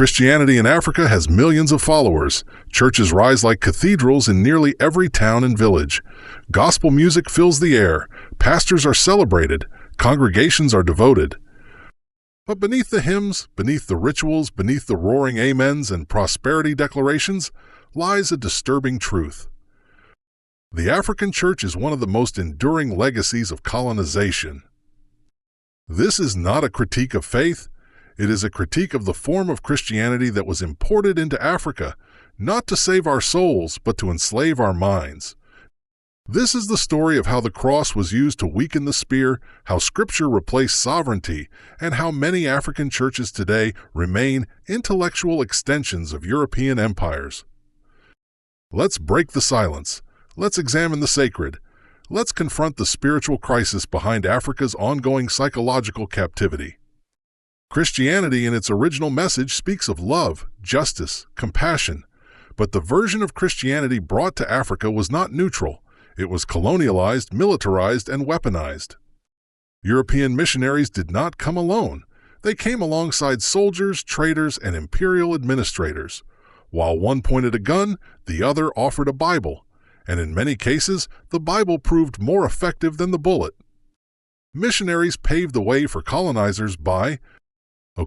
Christianity in Africa has millions of followers. Churches rise like cathedrals in nearly every town and village. Gospel music fills the air. Pastors are celebrated. Congregations are devoted. But beneath the hymns, beneath the rituals, beneath the roaring amens and prosperity declarations, lies a disturbing truth. The African church is one of the most enduring legacies of colonization. This is not a critique of faith. It is a critique of the form of Christianity that was imported into Africa, not to save our souls, but to enslave our minds. This is the story of how the cross was used to weaken the spear, how Scripture replaced sovereignty, and how many African churches today remain intellectual extensions of European empires. Let's break the silence. Let's examine the sacred. Let's confront the spiritual crisis behind Africa's ongoing psychological captivity. Christianity in its original message speaks of love, justice, compassion, but the version of Christianity brought to Africa was not neutral. It was colonialized, militarized, and weaponized. European missionaries did not come alone. They came alongside soldiers, traders, and imperial administrators. While one pointed a gun, the other offered a Bible, and in many cases, the Bible proved more effective than the bullet. Missionaries paved the way for colonizers by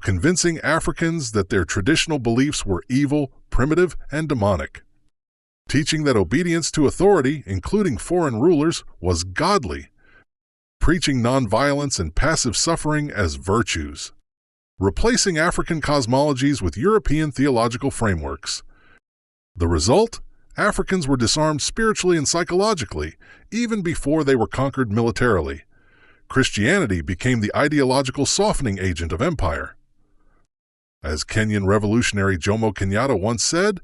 convincing Africans that their traditional beliefs were evil, primitive, and demonic. Teaching that obedience to authority, including foreign rulers, was godly. Preaching nonviolence and passive suffering as virtues. Replacing African cosmologies with European theological frameworks. The result? Africans were disarmed spiritually and psychologically, even before they were conquered militarily. Christianity became the ideological softening agent of empire. As Kenyan revolutionary Jomo Kenyatta once said,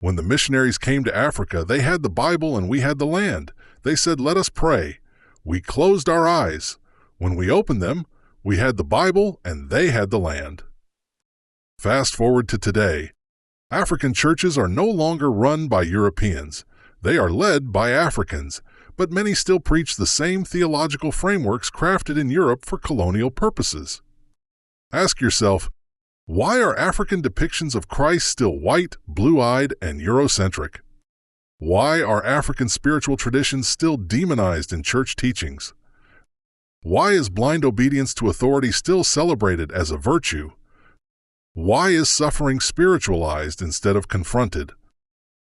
"When the missionaries came to Africa, they had the Bible and we had the land. They said, 'Let us pray.' We closed our eyes. When we opened them, we had the Bible and they had the land." Fast forward to today. African churches are no longer run by Europeans. They are led by Africans, but many still preach the same theological frameworks crafted in Europe for colonial purposes. Ask yourself, why are African depictions of Christ still white, blue-eyed, and Eurocentric? Why are African spiritual traditions still demonized in church teachings? Why is blind obedience to authority still celebrated as a virtue? Why is suffering spiritualized instead of confronted?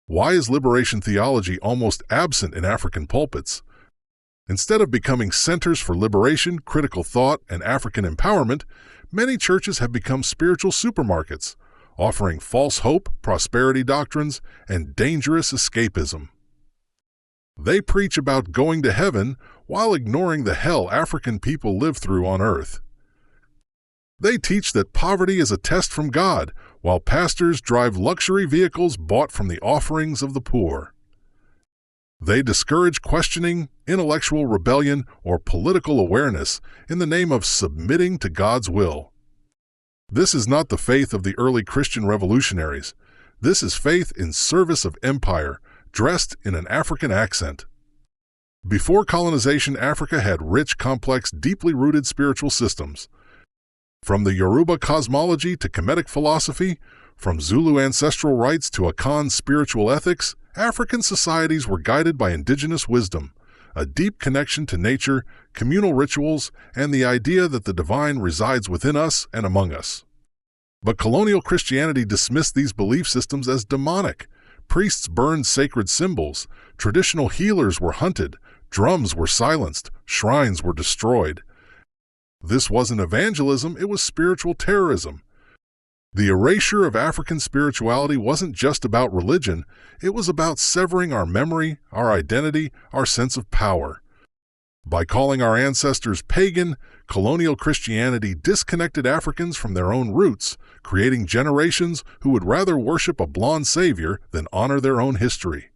Why is liberation theology almost absent in African pulpits? Instead of becoming centers for liberation, critical thought, and African empowerment, many churches have become spiritual supermarkets, offering false hope, prosperity doctrines, and dangerous escapism. They preach about going to heaven while ignoring the hell African people live through on earth. They teach that poverty is a test from God, while pastors drive luxury vehicles bought from the offerings of the poor. They discourage questioning, intellectual rebellion, or political awareness in the name of submitting to God's will. This is not the faith of the early Christian revolutionaries. This is faith in service of empire, dressed in an African accent. Before colonization, Africa had rich, complex, deeply rooted spiritual systems. From the Yoruba cosmology to Kemetic philosophy, from Zulu ancestral rites to Akan spiritual ethics, African societies were guided by indigenous wisdom, a deep connection to nature, communal rituals, and the idea that the divine resides within us and among us. But colonial Christianity dismissed these belief systems as demonic. Priests burned sacred symbols, traditional healers were hunted, drums were silenced, shrines were destroyed. This wasn't evangelism, it was spiritual terrorism. The erasure of African spirituality wasn't just about religion, it was about severing our memory, our identity, our sense of power. By calling our ancestors pagan, colonial Christianity disconnected Africans from their own roots, creating generations who would rather worship a blonde savior than honor their own history.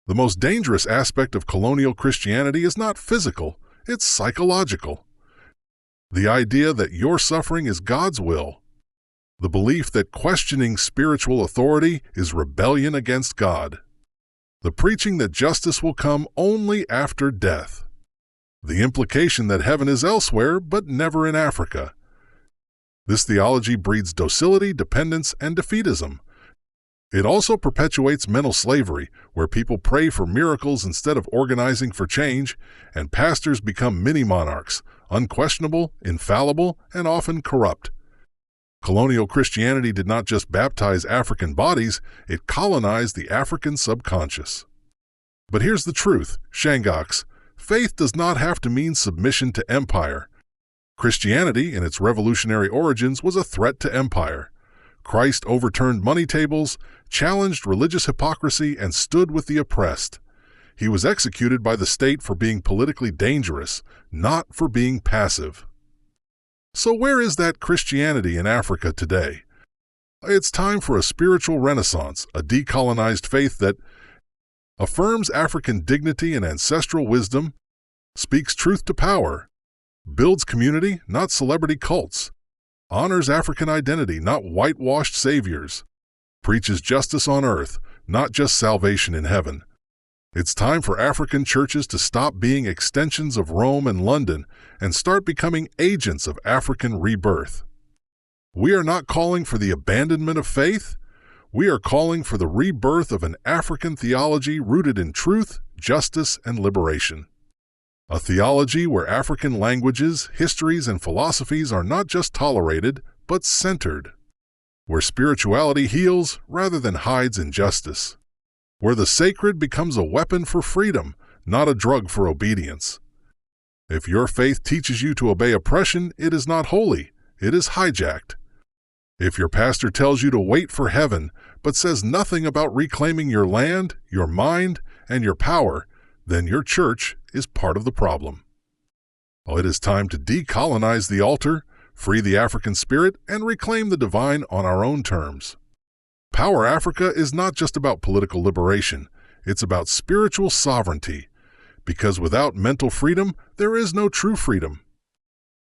The most dangerous aspect of colonial Christianity is not physical, it's psychological. The idea that your suffering is God's will. The belief that questioning spiritual authority is rebellion against God. The preaching that justice will come only after death. The implication that heaven is elsewhere but never in Africa. This theology breeds docility, dependence, and defeatism. It also perpetuates mental slavery, where people pray for miracles instead of organizing for change, and pastors become mini-monarchs, unquestionable, infallible, and often corrupt. Colonial Christianity did not just baptize African bodies, it colonized the African subconscious. But here's the truth, Shangoks, faith does not have to mean submission to empire. Christianity, in its revolutionary origins, was a threat to empire. Christ overturned money tables, challenged religious hypocrisy, and stood with the oppressed. He was executed by the state for being politically dangerous, not for being passive. So where is that Christianity in Africa today? It's time for a spiritual renaissance, a decolonized faith that affirms African dignity and ancestral wisdom, speaks truth to power, builds community, not celebrity cults, honors African identity, not whitewashed saviors, preaches justice on earth, not just salvation in heaven. It's time for African churches to stop being extensions of Rome and London and start becoming agents of African rebirth. We are not calling for the abandonment of faith. We are calling for the rebirth of an African theology rooted in truth, justice, and liberation. A theology where African languages, histories, and philosophies are not just tolerated, but centered. Where spirituality heals rather than hides injustice. Where the sacred becomes a weapon for freedom, not a drug for obedience. If your faith teaches you to obey oppression, it is not holy, it is hijacked. If your pastor tells you to wait for heaven, but says nothing about reclaiming your land, your mind, and your power, then your church is part of the problem. Well, it is time to decolonize the altar, free the African spirit, and reclaim the divine on our own terms. Power Africa is not just about political liberation, it's about spiritual sovereignty, because without mental freedom, there is no true freedom.